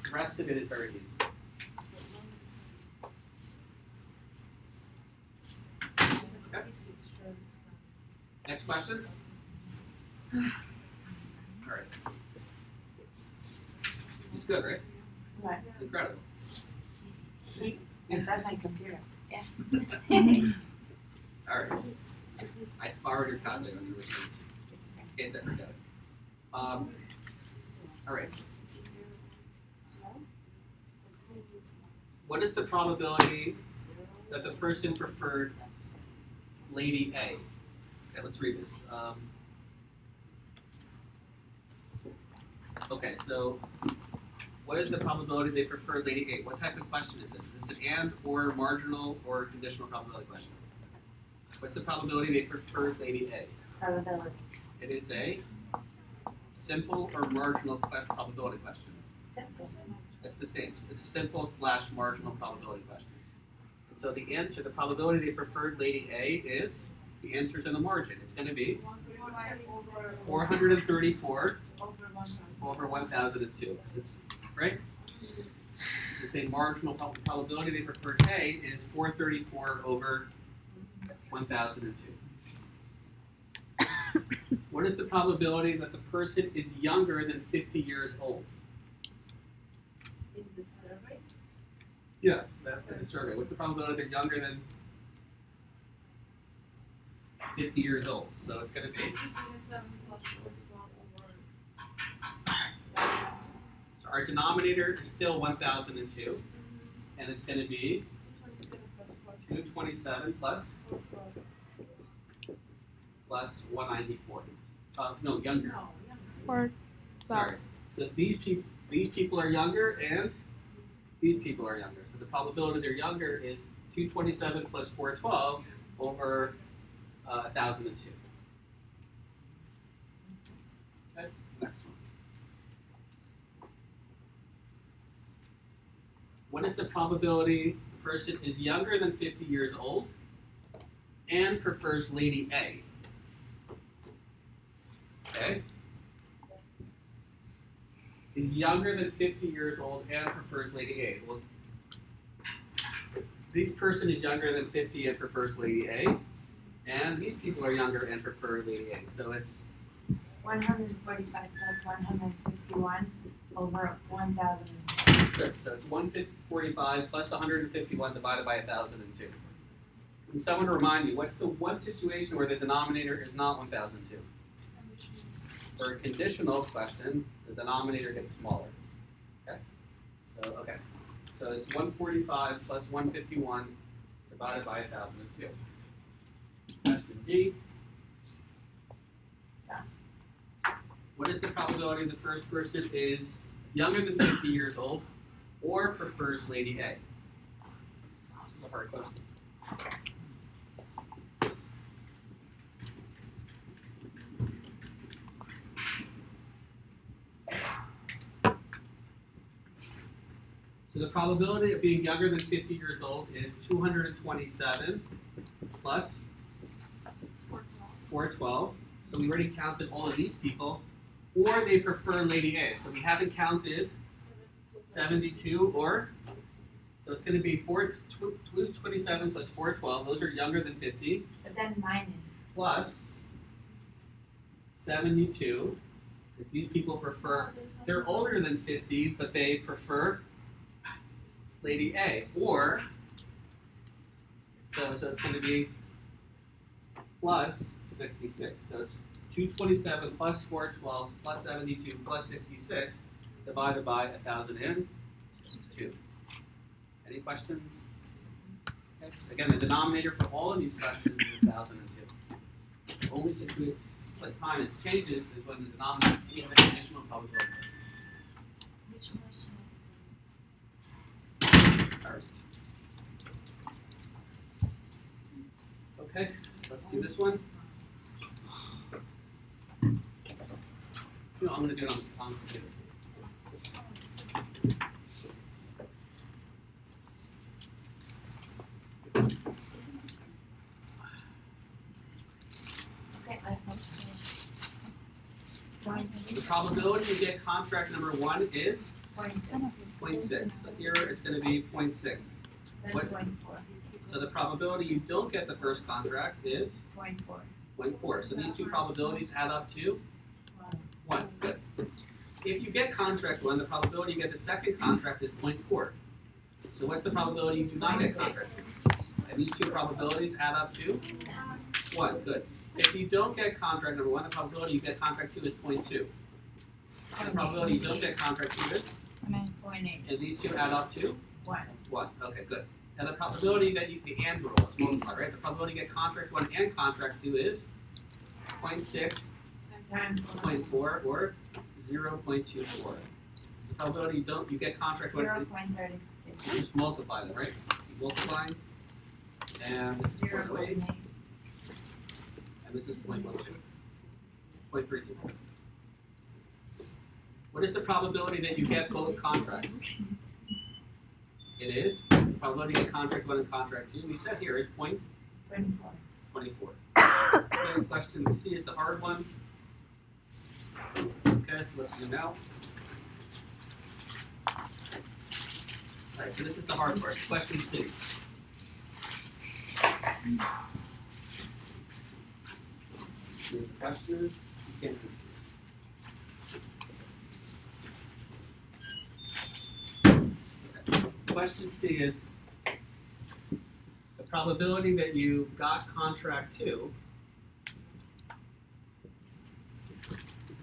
The rest of it is very easy. Okay. Next question? All right. It's good, right? Right. It's incredible. See? That's my computer. Yeah. All right. I borrowed your calculator on your receipt in case I forget it. All right. What is the probability that the person preferred Lady A? Okay, let's read this. Okay, so what is the probability they prefer Lady A? What type of question is this? Is this an and, or, marginal, or conditional probability question? What's the probability they prefer Lady A? Probability. It is a simple or marginal probability question. Simple. It's the same. It's a simple / marginal probability question. And so the answer, the probability they preferred Lady A is, the answer's in the margin. It's going to be 434 over 1002. It's right. It's a marginal probability they preferred A is 434 over 1002. What is the probability that the person is younger than 50 years old? In the survey? Yeah, in the survey. What's the probability they're younger than 50 years old? So it's going to be. So our denominator is still 1002, and it's going to be 227 plus 194. No, younger. Or Sorry. So these people are younger, and these people are younger. So the probability they're younger is 227 plus 412 over 1002. Okay, next one. What is the probability the person is younger than 50 years old and prefers Lady A? Okay. Is younger than 50 years old and prefers Lady A. Well, this person is younger than 50 and prefers Lady A, and these people are younger and prefer Lady A. So it's 145 plus 151 over 1,000. good. So it's 145 plus 151 divided by 1002. Can someone remind me, what's the one situation where the denominator is not 1002? For a conditional question, the denominator gets smaller. Okay? So it's 145 plus 151 divided by 1002. Question D. What is the probability the first person is younger than 50 years old or prefers Lady A? This is a hard question. So the probability of being younger than 50 years old is 227 plus 412. So we already counted all of these people. Or they prefer Lady A. So we haven't counted 72 or, so it's going to be 227 plus 412. Those are younger than 50. But then minus. Plus 72. If these people prefer, they're older than 50, but they prefer Lady A. Or, so it's going to be plus 66. So it's 227 plus 412 plus 72 plus 66 divided by 1002. Any questions? Okay. Again, the denominator for all of these questions is 1002. The only time it changes is when the denominator is an additional probability. Which question? All right. Okay, let's do this one. No, I'm going to do it on the computer. Okay, I hope so. The probability to get contract number 1 is 0.6. So here it's going to be 0.6. Then What's- 0.4. So the probability you don't get the first contract is 0.4. 0.4. So these two probabilities add up to 1. Good. If you get contract 1, the probability you get the second contract is 0.4. So what's the probability you do not get contract 2? And these two probabilities add up to 1. Good. If you don't get contract number 1, the probability you get contract 2 is 0.2. The probability you don't get contract 2 is, 0.8. and these two add up to 1. 1. Okay, good. And the probability that you, the and rule, it's multiplied, right? The probability you get contract 1 and contract 2 is 0.6, Times 0.4, or 0.24. The probability you get contract 1 and 0.36. you just multiply them, right? You multiply, and this is 0.8, and this is 0.12, 0.32. What is the probability that you get both contracts? It is, the probability to get contract 1 and contract 2, we said here is 24. 0.24. Okay, question C is the hard one. Okay, so let's zoom out. Alright, so this is the hard part. Question C. See the question is, you can't even see. Okay. Question C is the probability that you got contract 2,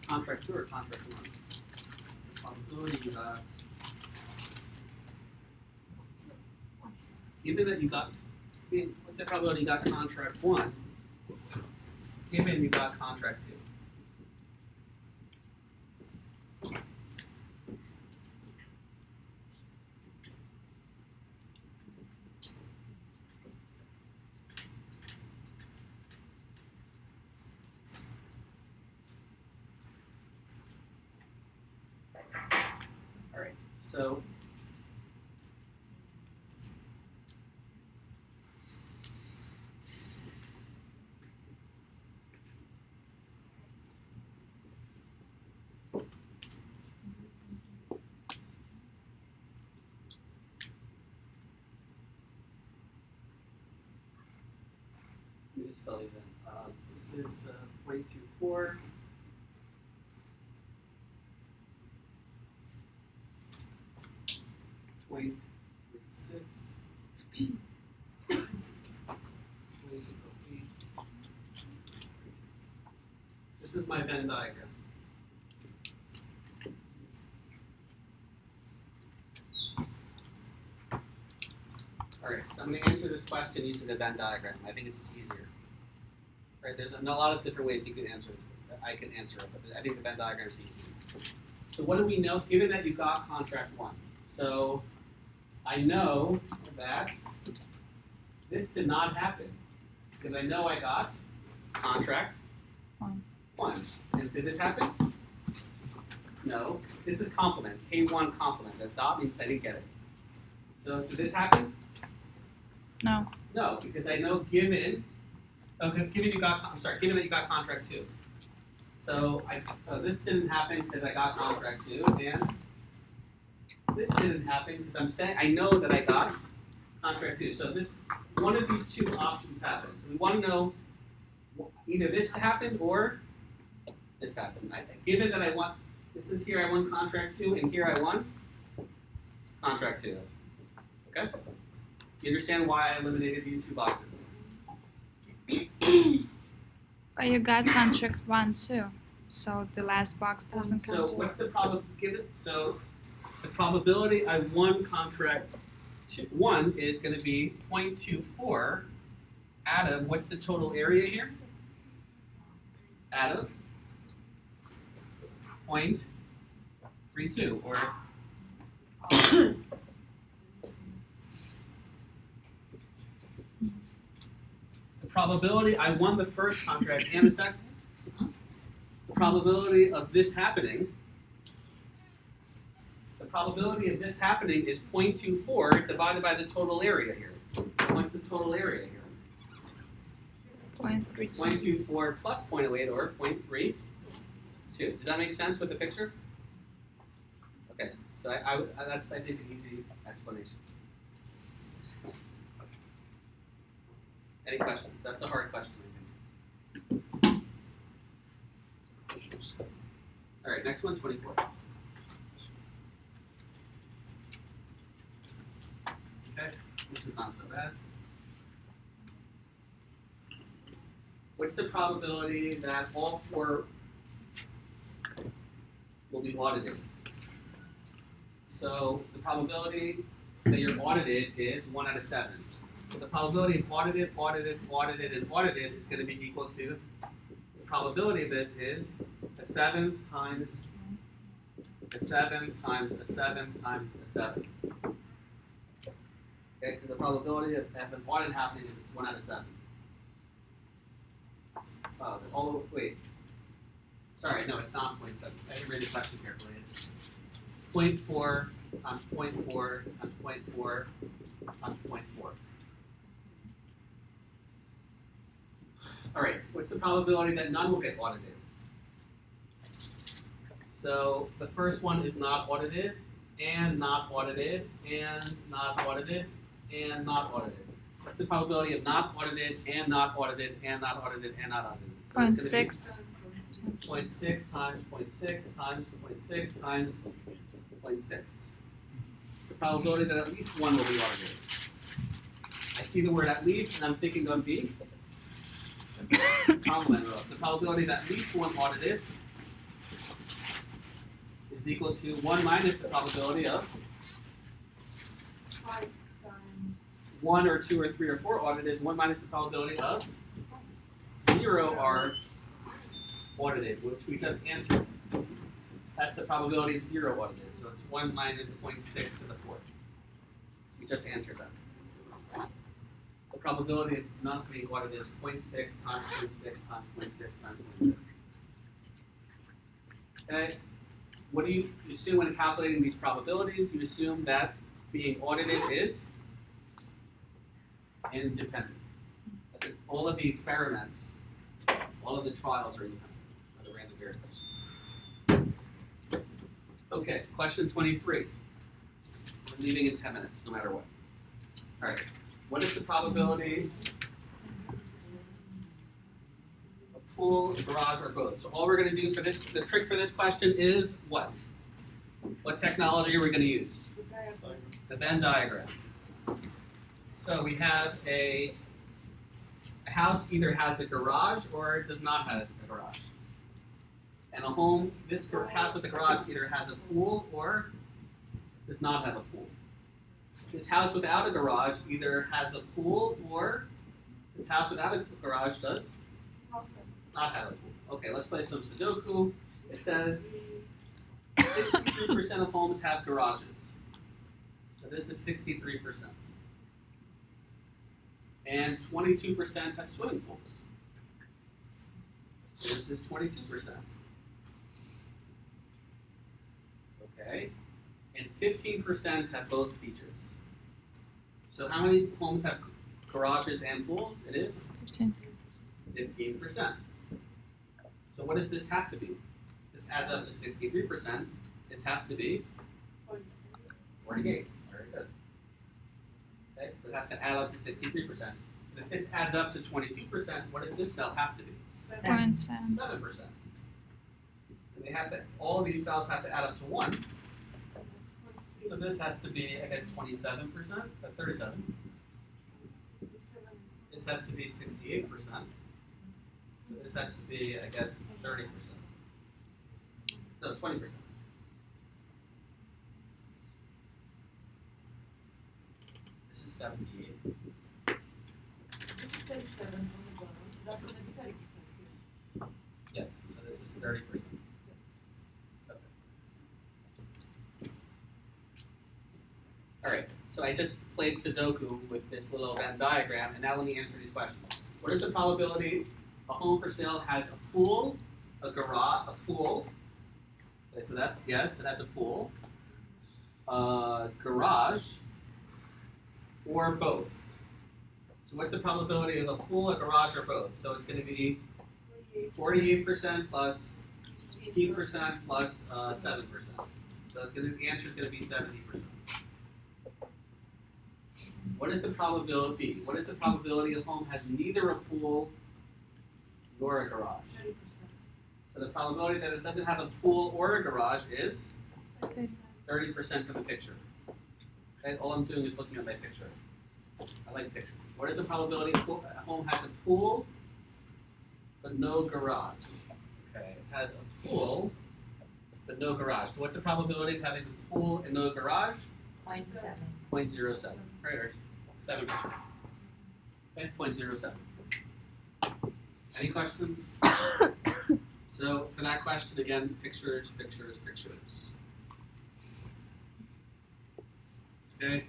contract 2 or contract 1? The probability you got, given that you got, what's the probability you got contract 1, given you got contract 2? Alright, so let me just spell these in. This is 0.24. Point 36. This is my Venn diagram. Alright, so I'm going to answer this question using the Venn diagram. I think it's just easier. Right, there's a lot of different ways you can answer this. I can answer it, but I think the Venn diagram is easy. So what do we know, given that you got contract 1? So I know that this did not happen because I know I got contract 1. And did this happen? No. This is complement, K1 complement. That dot means I didn't get it. So did this happen? No. No, because I know given that you got contract 2. So this didn't happen because I got contract 2, and this didn't happen because I'm saying I know that I got contract 2. So this one of these two options happened. So we want to know either this happened or this happened. Given that I want, this is here I won contract 2, and here I won contract 2. Okay? You understand why I eliminated these two boxes? But you got contract 1 too, so the last box doesn't So count. what's the so the probability I won contract 1 is going to be 0.24 out of, what's the total area here? Out of 0.32, or the probability I won the first contract and the second. The probability of this happening. The probability of this happening is 0.24 divided by the total area here. What's the total area here? 0.32. 0.24 plus 0.08 or 0.32. Does that make sense with the picture? Okay, So that's I think an easy explanation. Any questions? That's a hard question, I think. All right, next one, 24. Okay, this is not so bad. What's the probability that all four will be audited? So the probability that you're audited is 1 out of 7. So the probability of audited, audited, audited, and audited is going to be equal to, the probability of this is a 7 times a 7 times a 7 times a 7. Okay, because the probability of an audit happening is 1 out of 7. Wait. Sorry, no, it's not 0.7. I didn't read the question carefully. It's 0.4 times 0.4 times 0.4 times 0.4. All right, what's the probability that none will get audited? So the first one is not audited, and not audited, and not audited, and not audited. What's the probability of not audited, and not audited, and not audited, and not audited? So it's gonna be 0.6. 0.6 times 0.6 times 0.6 times 0.6. The probability that at least one will be audited. I see the word at least, and I'm thinking of B. Complement row. The probability that at least one audited is equal to 1 minus the probability of 5 times 1 or 2 or 3 or 4 audited is 1 minus the probability of 0 are audited, which we just answered. That's the probability of 0 audited, so it's 1 minus 0.6 to the 4th. We just answered that. The probability of not being audited is 0.6 times 0.6 times 0.6 times 0.6. Okay? What do you assume when calculating these probabilities? You assume that being audited is independent. That all of the experiments, all of the trials are independent of the random variables. Okay, question 23. We're leaving in 10 minutes, no matter what. All right. What is the probability of pool, garage, or both? So all we're going to do for this, the trick for this question is what? What technology are we going to use? The Venn diagram. So we have a house either has a garage or does not have a garage. And a home, this house with a garage either has a pool or does not have a pool. This house without a garage either has a pool or this house without a garage does not have a pool. Okay, let's play some Sudoku. It says 63% of homes have garages. So this is 63%. And 22% have swimming pools. This is 22%. Okay. And 15% have both features. So how many homes have garages and pools? It is 15%. So what does this have to be? This adds up to 63%. This has to be 48. Very good. Okay, so it has to add up to 63%. And if this adds up to 22%, what does this cell have to be? 0.7. 7%. And they have to, all of these cells have to add up to 1. So this has to be, I guess, 27%, 37. This has to be 68%. So this has to be, I guess, 30%. No, 20%. This is 78. This is 37 on the bottom. That's going to be 30% here. Yes, so this is 30%. Okay. All right, so I just played Sudoku with this little Venn diagram, and now let me answer these questions. What is the probability a home for sale has a pool, a garage, a pool? Okay, so that's yes, it has a pool, garage, or both. So what's the probability of a pool, a garage, or both? So it's going to be 48% plus 16% plus 7%. So the answer is going to be 70%. What is the probability? What is the probability a home has neither a pool nor a garage? 30%. So the probability that it doesn't have a pool or a garage is 30. 30% for the picture. Okay, all I'm doing is looking at my picture. I like pictures. What is the probability a home has a pool but no garage? Okay, it has a pool but no garage. So what's the probability of having a pool and no garage? 0.7. 0.07. Right, or 7%. Okay, 0.07. Any questions? So for that question, again, pictures, pictures, pictures. Okay.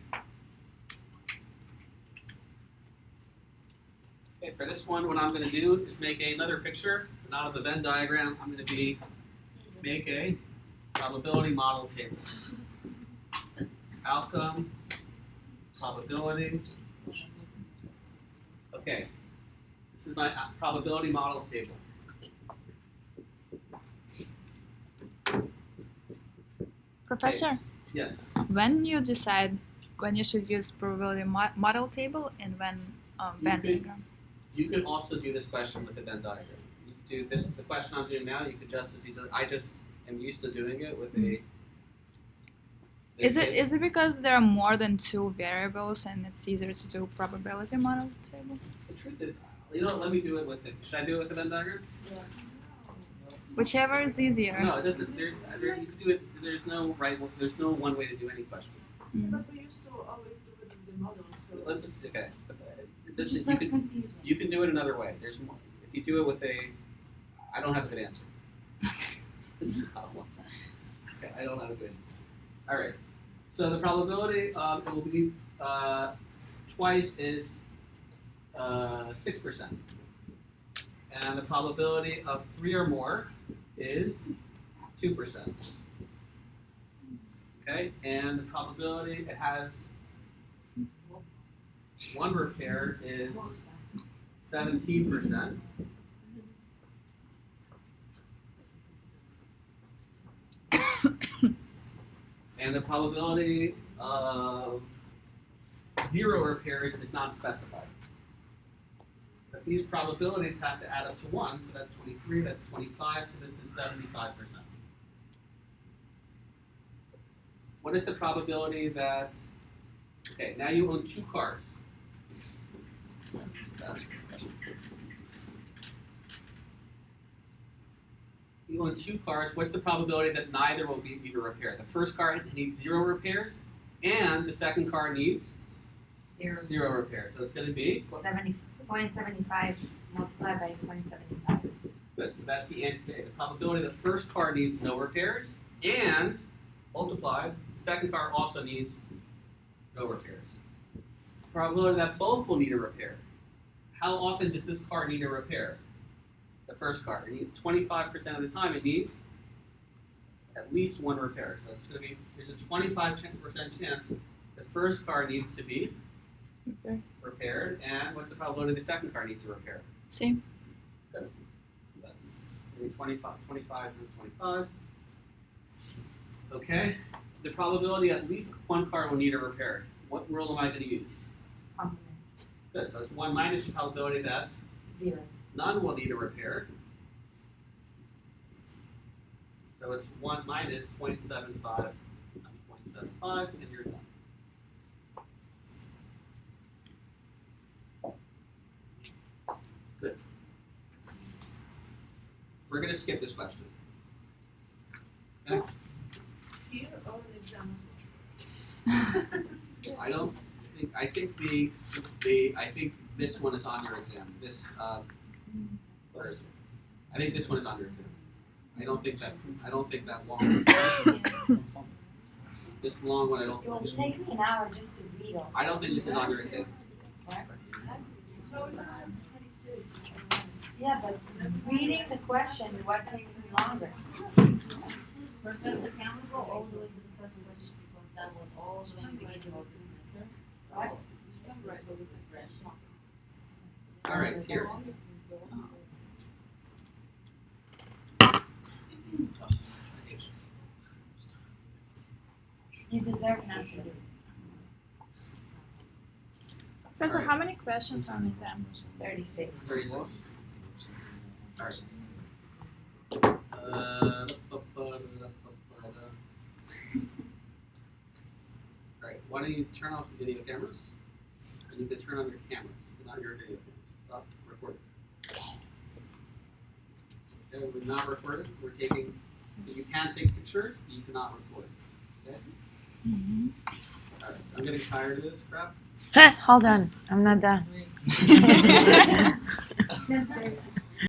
Okay, for this one, what I'm going to do is make another picture, not of the Venn diagram. I'm going to make a probability model table. Outcome, probability. Okay, this is my probability model table. Professor, Okay, yes. when you decide when you should use probability model table and when Venn could- diagram? You could also do this question with the Venn diagram. You could do this, the question I'm doing now, you could just as easily, I just am used to doing it with a. Is it because there are more than two variables and it's easier to do probability model table? The truth is, you know what, let me do it with it. Should I do it with the Venn diagram? Whichever is easier. No, it doesn't, you can do it, there's no one way to do any question. But we used to always do it in the model, so. Let's just, okay. Which You is less could, confusing. you can do it another way. There's more. If you do it with I don't have a good answer. This is not one. Okay, I don't have a good answer. All right. So the probability it will be twice is 6%, and the probability of 3 or more is 2%. Okay, and the probability it has one repair is 17%. And the probability of 0 repairs is not specified. But these probabilities have to add up to 1, so that's 23, that's 25, so this is 75%. What is the probability that, okay, now you own 2 cars. You own 2 cars, what's the probability that neither will need a repair? The first car needs 0 repairs, and the second car needs 0 repairs. So it's going to be 0.75 multiplied by 0.75. good. So that's the end. The probability the first car needs no repairs, and multiplied, the second car also needs no repairs. Probability that both will need a repair. How often does this car need a repair? The first car. It needs 25% of the time it needs at least 1 repair. So it's going to be, there's a 25% chance the first car needs to be repaired, and what's the probability the second car needs a repair? Same. Good. So that's 25 times 25. Okay. The probability at least 1 car will need a repair. What rule am I going to use? Complement. Good. So it's 1 minus the probability that 0. none will need a repair. So it's 1 minus 0.75 times 0.75, and you're done. Good. We're going to skip this question. Next. Here or an exam? I think this one is on your exam. This where is it? I think this one is on your exam. I don't think that long one is. This long one I don't It will think. take me an hour just to read all. I don't think this is on your exam. What? So we have 26. Yeah, but reading the question, what takes me longer? Professor, can we go all the way to the first question because that was all the way in the beginning of the semester? What? So it's a fresh one. All right, here. You deserve not to do. Professor, how many questions on exam? 36. 36. Alright. Alright, why don't you turn off the video cameras? And you can turn on your cameras, not your video cameras. Stop recording. Okay, we're not recording. We're taking, you can take pictures, but you cannot record. Okay? Mm-hmm. Alright, I'm getting tired of this crap. Hold on, I'm not done.